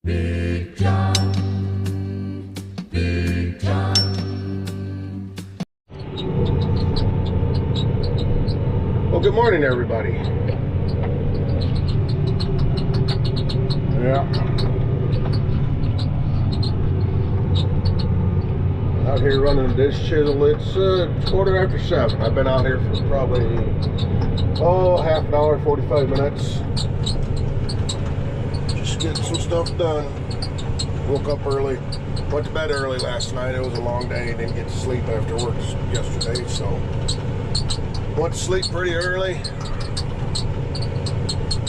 Big John, Big John. Well, good morning, everybody. Yeah. Out here running this chisel. It's 7:15. I've been out here for probably, half an hour, 45 minutes. Just getting some stuff done. Woke up early. Went to bed early last night. It was a long day. Didn't get to sleep after work yesterday, so went to sleep pretty early.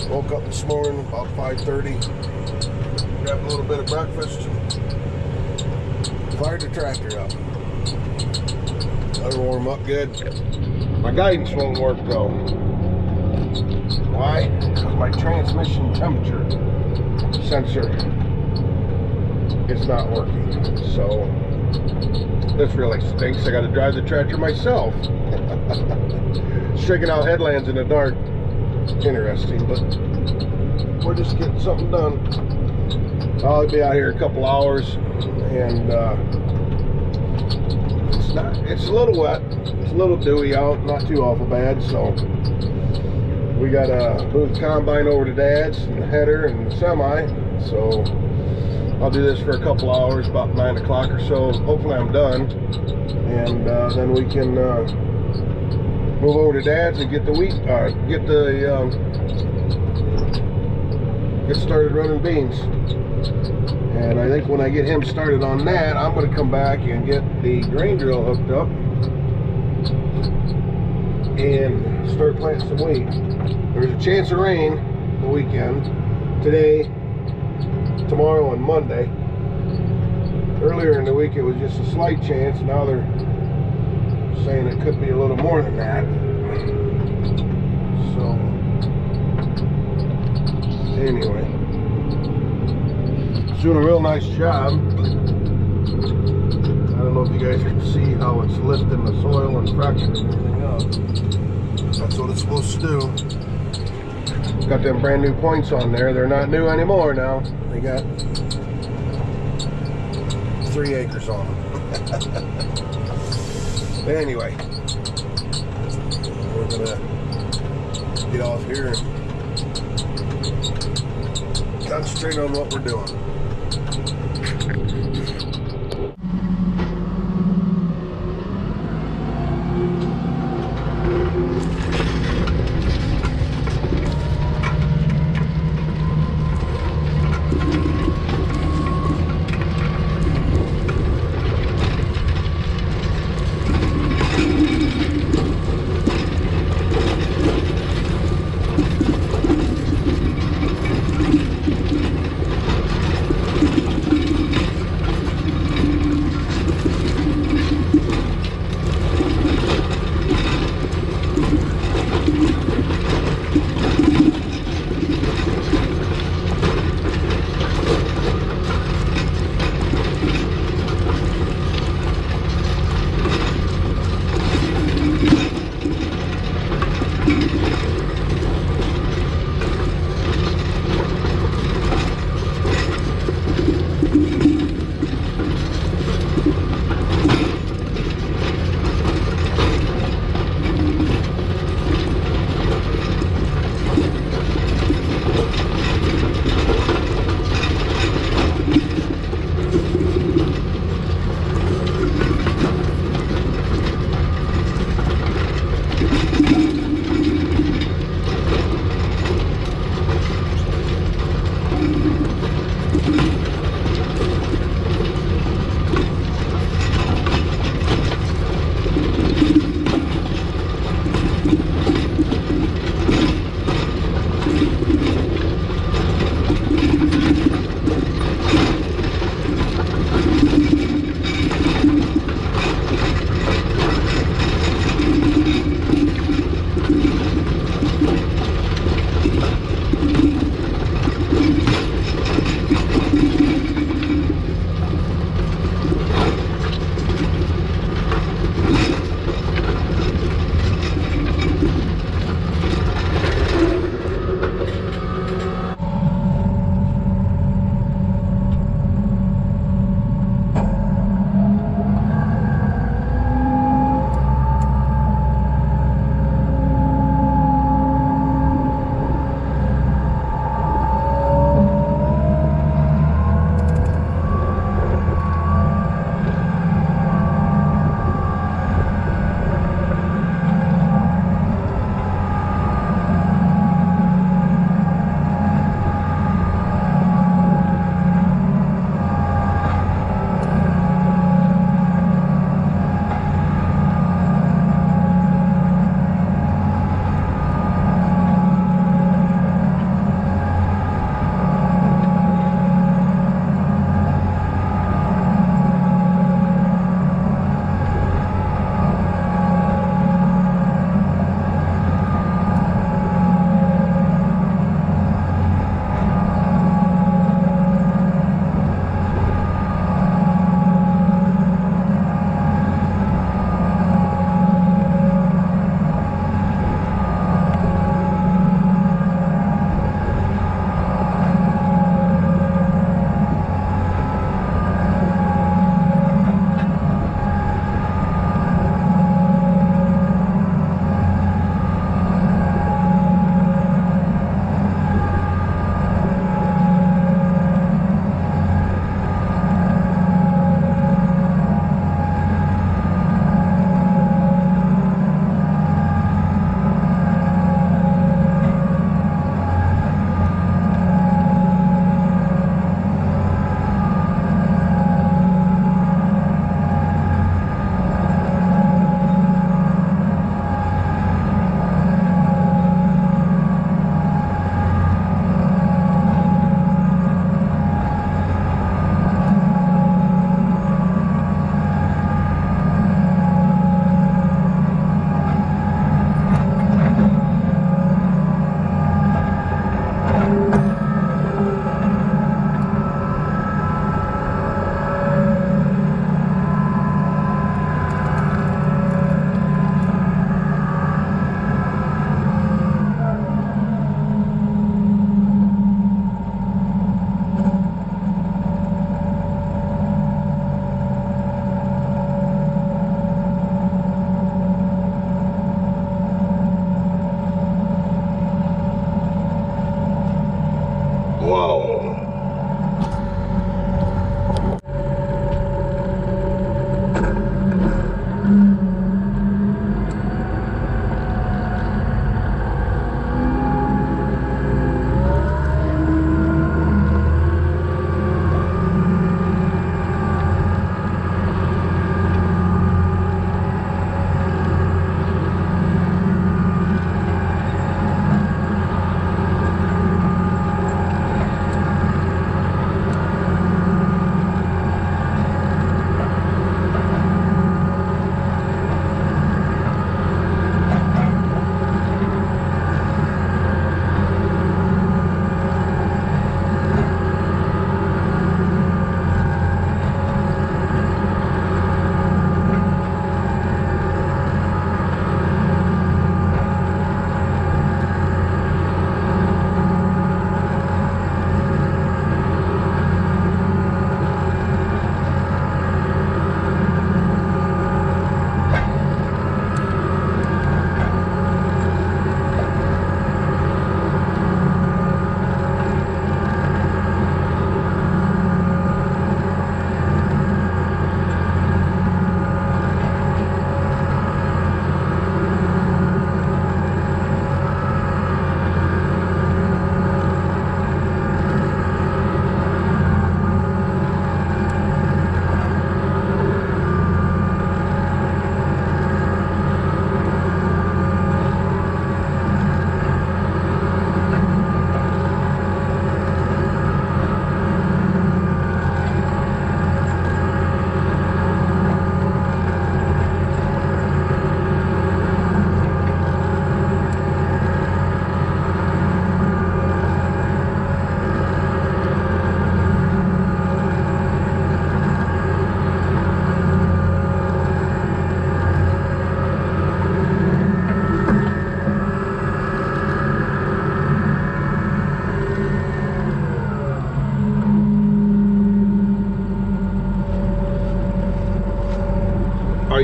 Woke up this morning about 5:30. Grabbed a little bit of breakfast. Fired the tractor up. Let her warm up good. My guidance won't work though. Why? Because my transmission temperature sensor is not working. So this really stinks. I got to drive the tractor myself. Shaking out headlands in the dark. Interesting, but we're just getting something done. I'll be out here a couple hours, and it's a little wet, it's a little dewy out, not too awful bad. So we got a move the combine over to Dad's and the header and the semi. So I'll do this for a couple hours, about 9 o'clock or so. Hopefully I'm done, and then we can move over to Dad's and get the wheat, get started running beans. And I think when I get him started on that, I'm going to come back and get the grain drill hooked up and start planting some wheat. There's a chance of rain the weekend, today, tomorrow, and Monday. Earlier in the week it was just a slight chance. Now they're saying it could be a little more than that. So anyway, doing a real nice job. I don't know if you guys can see how it's lifting the soil and fracturing everything up. That's what it's supposed to do. Got them brand new points on there. They're not new anymore now. They got 3 acres on them. But anyway, we're gonna get off here and concentrate on what we're doing.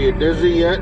you dizzy yet?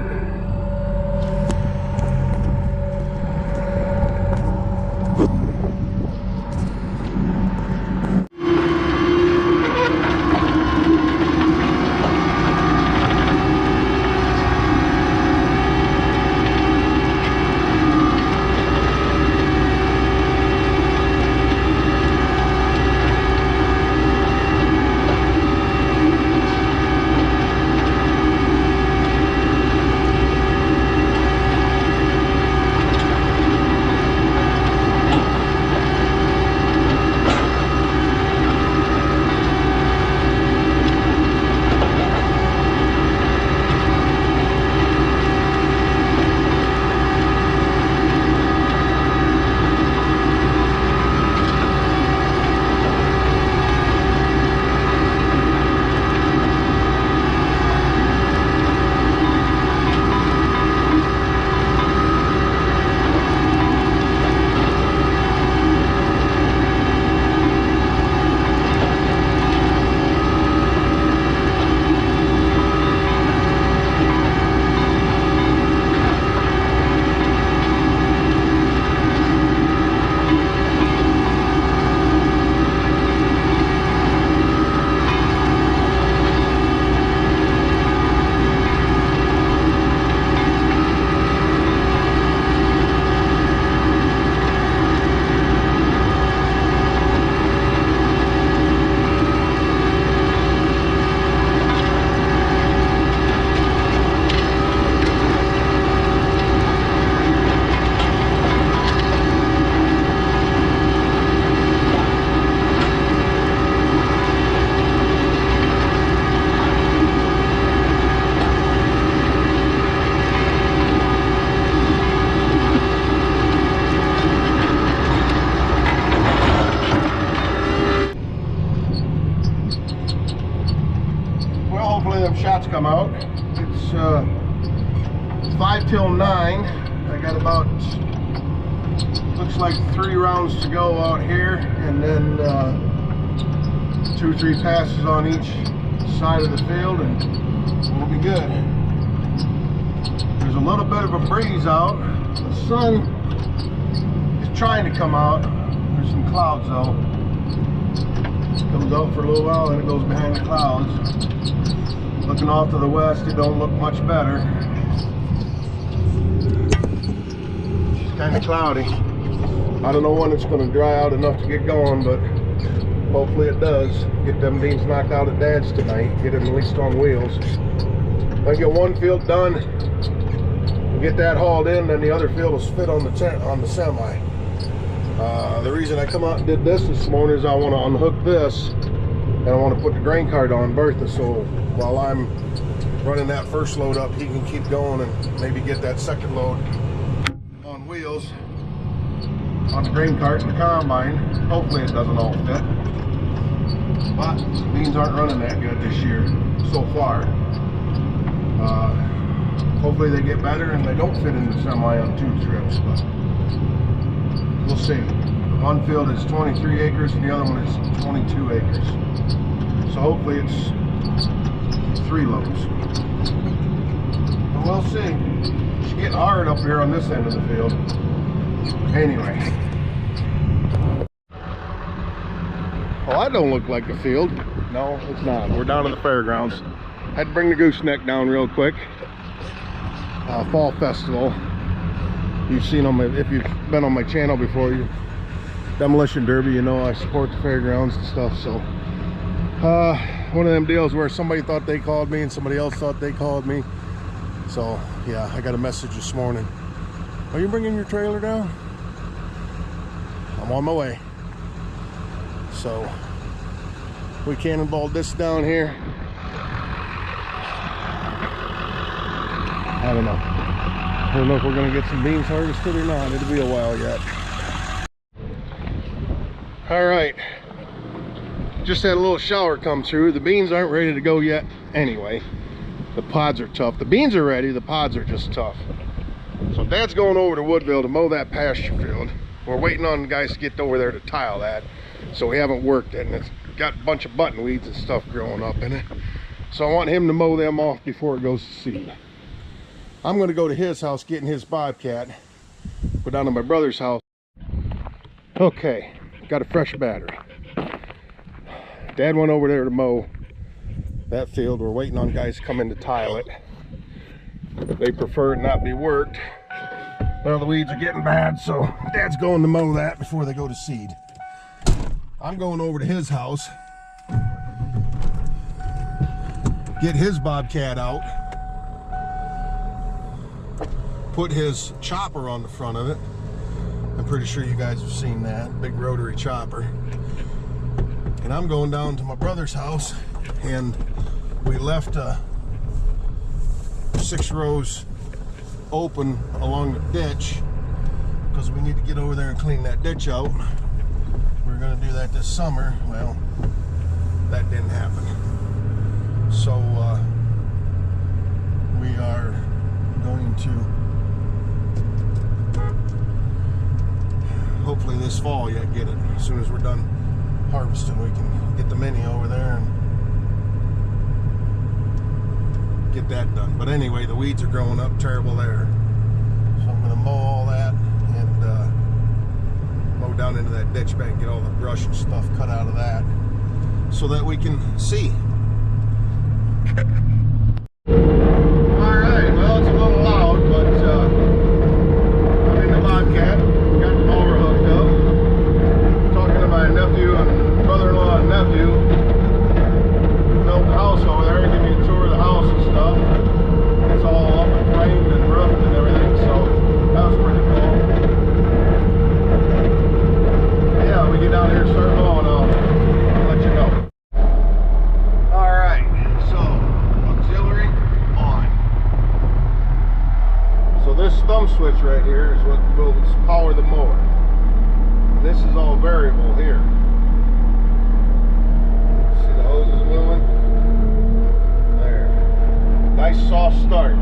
Shots come out. It's 5 till 9. I got about, looks like 3 rounds to go out here, and then 2 or 3 passes on each side of the field, and we'll be good. There's a little bit of a breeze out. The sun is trying to come out. There's some clouds though. It comes out for a little while, then it goes behind the clouds. Looking off to the west, it don't look much better. It's kind of cloudy. I don't know when it's going to dry out enough to get going, but hopefully it does. Get them beans knocked out at Dad's tonight. Get them at least on wheels. If I get one field done, and get that hauled in, then the other field will fit on the semi. The reason I come out and did this morning is I want to unhook this, and I want to put the grain cart on Bertha, so while I'm running that first load up, he can keep going and maybe get that second load on wheels on the grain cart and the combine. Hopefully it doesn't all fit, but beans aren't running that good this year so far. Hopefully they get better and they don't fit in the semi on 2 trips, but we'll see. One field is 23 acres and the other one is 22 acres, so hopefully it's 3 loads. But we'll see. It's getting hard up here on this end of the field. Anyway. Well, that don't look like a field. No, it's not. We're down in the fairgrounds. Had to bring the gooseneck down real quick. Fall festival. You've seen them if you've been on my channel before. Demolition Derby, you know I support the fairgrounds and stuff, so one of them deals where somebody thought they called me and somebody else thought they called me. So yeah, I got a message this morning. Are you bringing your trailer down? I'm on my way. So we cannonballed this down here. I don't know. I don't know if we're gonna get some beans harvested or not. It'll be a while yet. All right, just had a little shower come through. The beans aren't ready to go yet anyway. The pods are tough. The beans are ready, the pods are just tough. So Dad's going over to Woodville to mow that pasture field. We're waiting on the guys to get over there to tile that, so we haven't worked it, and it's got a bunch of button weeds and stuff growing up in it. So I want him to mow them off before it goes to seed. I'm gonna go to his house getting his bobcat. Go down to my brother's house. Okay, got a fresh battery. Dad went over there to mow that field. We're waiting on guys to come in to tile it. They prefer it not be worked. Well, the weeds are getting bad, so Dad's going to mow that before they go to seed. I'm going over to his house, get his bobcat out, put his chopper on the front of it. I'm pretty sure you guys have seen that big rotary chopper. And I'm going down to my brother's house, and we left 6 rows open along the ditch because we need to get over there and clean that ditch out. We're going to do that this summer. Well, that didn't happen. So we are going to hopefully this fall yet get it. As soon as we're done harvesting, we can get the mini over there and get that done. But anyway, the weeds are growing up terrible there, so I'm going to mow all that and mow down into that ditch bank, get all the brush and stuff cut out of that so that we can see. Alright, well, it's a little loud, but I'm in the bobcat, got the mower hooked up, talking to my nephew and brother-in-law and nephew. Built the house over there, give me a tour of the house and stuff. It's all up and framed and roofed and everything, so that was pretty cool. Yeah, we get down here and start mowing, I'll let you know. Alright, so auxiliary on. So this thumb switch right here is what will power the mower. This is all variable here. See the hoses moving? There. Nice soft start.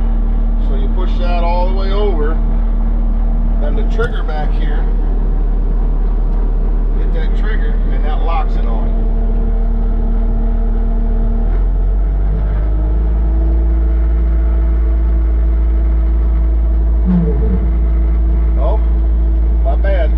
So you push that all the way over, then the trigger back here, hit that trigger, and that locks it on. Oh, not bad.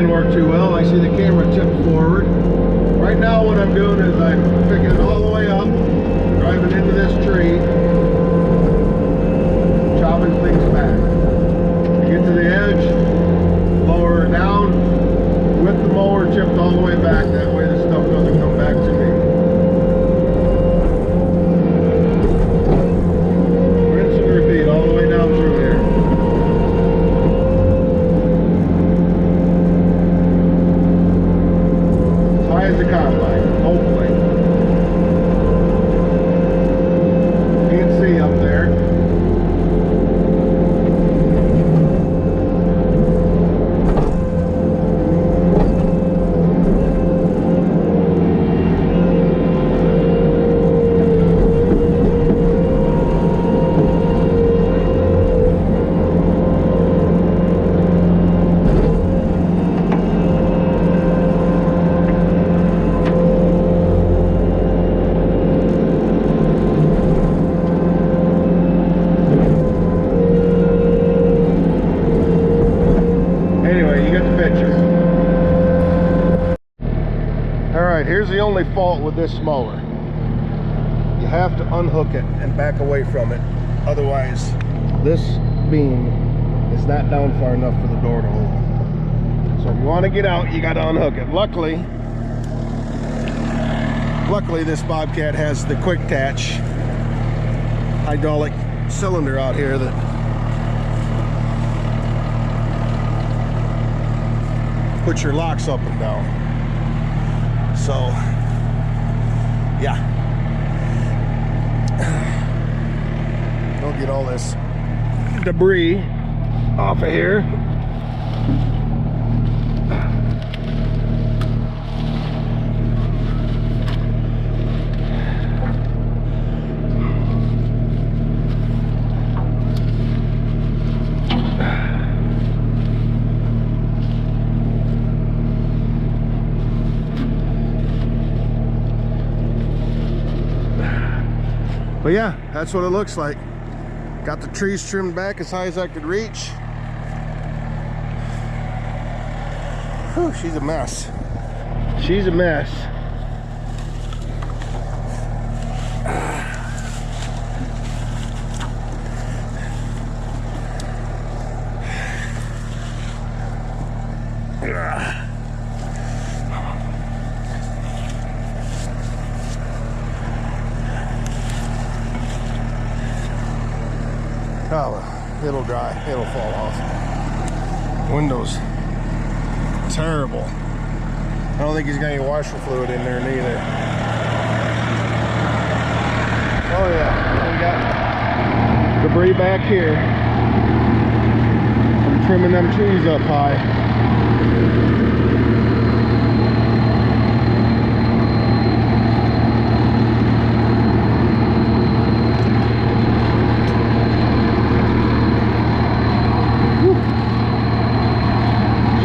didn't work too well. I see the camera tipped forward. Right now what I'm doing is I'm picking it all the way up, driving into this tree, chopping things back. I get to the edge, lower it down, with the mower chipped all the way back. That way the stuff doesn't come back to me. Rinse and repeat all the way down through here. As the combine, hopefully. Can't see up there. Here's the only fault with this mower. You have to unhook it and back away from it. Otherwise, this beam is not down far enough for the door to open. So if you want to get out, you got to unhook it. Luckily, this Bobcat has the quick attach hydraulic cylinder out here that puts your locks up and down. So, yeah, we'll get all this debris off of here. But yeah, that's what it looks like. Got the trees trimmed back as high as I could reach. Whew, she's a mess. She's a mess. Oh, well, it'll dry, it'll fall off. Windows, terrible. I don't think he's got any washer fluid in there neither. Oh yeah, we got debris back here. I'm trimming them trees up high.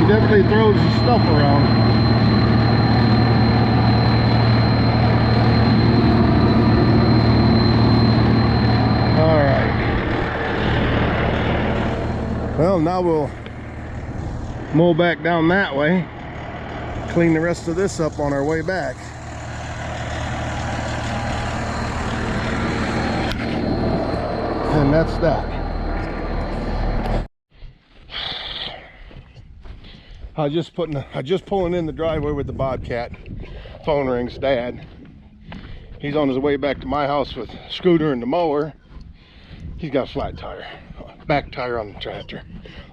Definitely throws the stuff around. All right. Well, now we'll mow back down that way, clean the rest of this up on our way back. And that's that. I just pulling in the driveway with the Bobcat. Phone rings. Dad. He's on his way back to my house with scooter and the mower. He's got a flat tire, back tire on the tractor.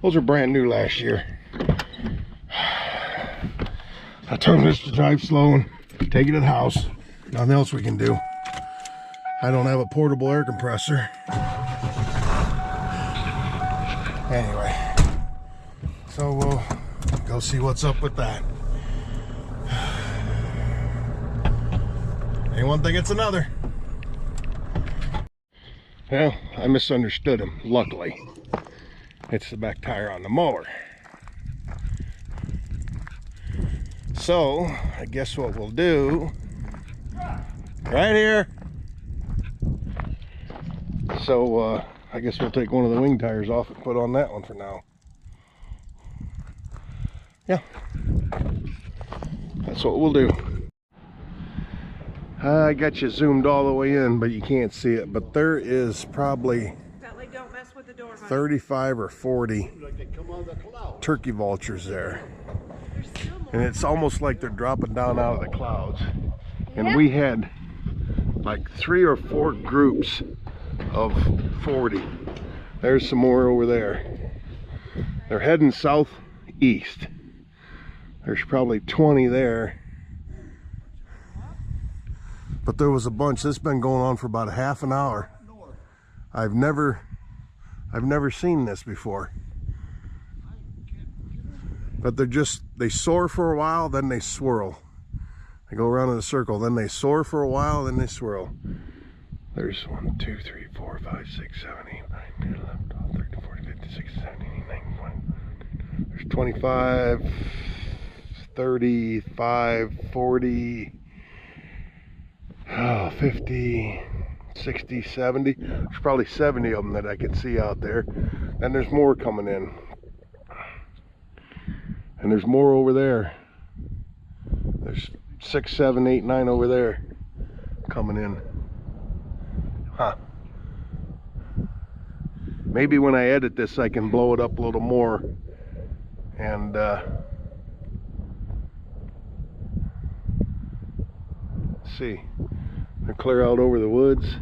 Those are brand new last year. I told him just to drive slow and take it to the house. Nothing else we can do. I don't have a portable air compressor. Anyway, so we'll go see what's up with that. Ain't one thing, it's another. Well, I misunderstood him, luckily. It's the back tire on the mower. So, I guess what we'll do, right here. So, I guess we'll take one of the wing tires off and put on that one for now. Yeah, that's what we'll do. I got you zoomed all the way in, but you can't see it. But there is probably 35 or 40 turkey vultures there. And it's almost like they're dropping down out of the clouds. And we had like 3 or 4 groups of 40. There's some more over there. They're heading southeast. There's probably 20 there. But there was a bunch. This has been going on for about a half an hour. I've never seen this before. But they soar for a while, then they swirl. They go around in a circle, then they soar for a while, then they swirl. There's 1, 2, 3, 4, 5, 6, 7, 8, 9, 10, 11, 12, 13, 14, 15, 16, 17, 18, 19, 20. There's 25, 35, 40, 50, 60, 70. There's probably 70 of them that I can see out there. And there's more coming in. And there's more over there. There's 6, 7, 8, 9 over there coming in. Huh. Maybe when I edit this I can blow it up a little more and see. They're clear out over the woods.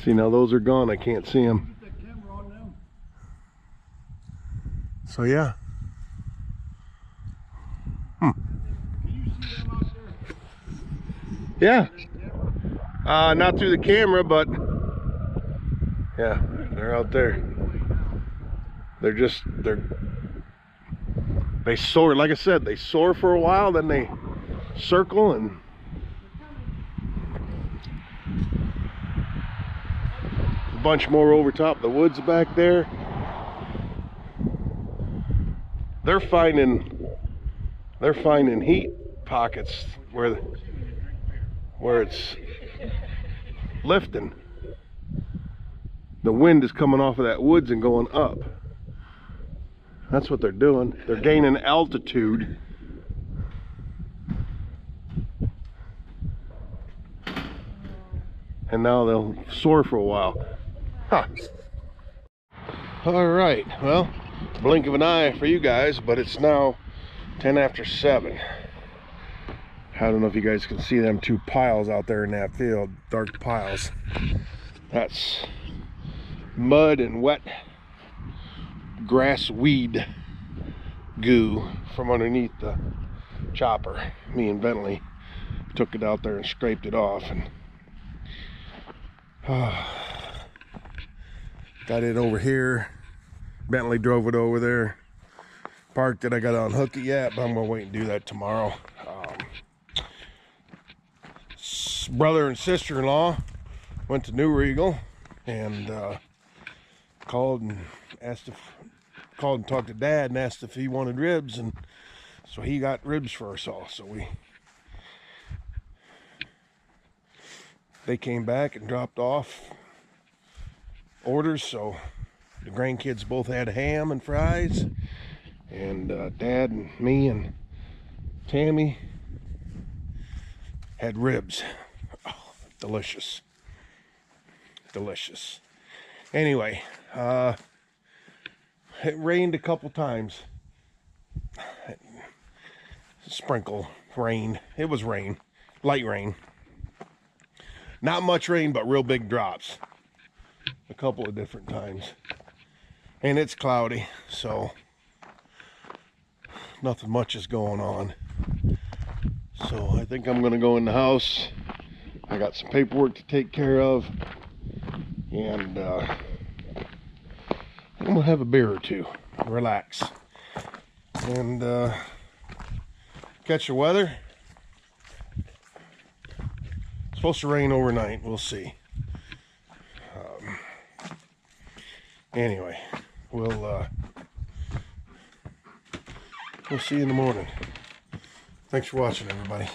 See, now those are gone. I can't see them. So yeah. Yeah. Not through the camera, but yeah, they're out there. They soar, like I said, they soar for a while, then they circle, and a bunch more over top the woods back there. They're finding heat pockets where it's lifting. The wind is coming off of that woods and going up. That's what they're doing. They're gaining altitude. And now they'll soar for a while. Huh. All right, well, blink of an eye for you guys, but it's now 10 after 7. I don't know if you guys can see them 2 piles out there in that field, dark piles. That's mud and wet grass weed goo from underneath the chopper. Me and Bentley took it out there and scraped it off, and got it over here. Bentley drove it over there, parked it. I got to unhook it yet, but I'm gonna wait and do that tomorrow. Brother and sister-in-law went to New Regal and called and talked to Dad and asked if he wanted ribs, and so he got ribs for us all. So they came back and dropped off orders, so the grandkids both had ham and fries, and Dad and me and Tammy had ribs. Oh, delicious. Delicious. Anyway, it rained a couple times. Sprinkle rain. It was rain, light rain. Not much rain, but real big drops. A couple of different times. And it's cloudy, so nothing much is going on. So I think I'm gonna go in the house. I got some paperwork to take care of, and I'm gonna have a beer or two, relax, and catch the weather. It's supposed to rain overnight. We'll see. Anyway, we'll see you in the morning. Thanks for watching, everybody.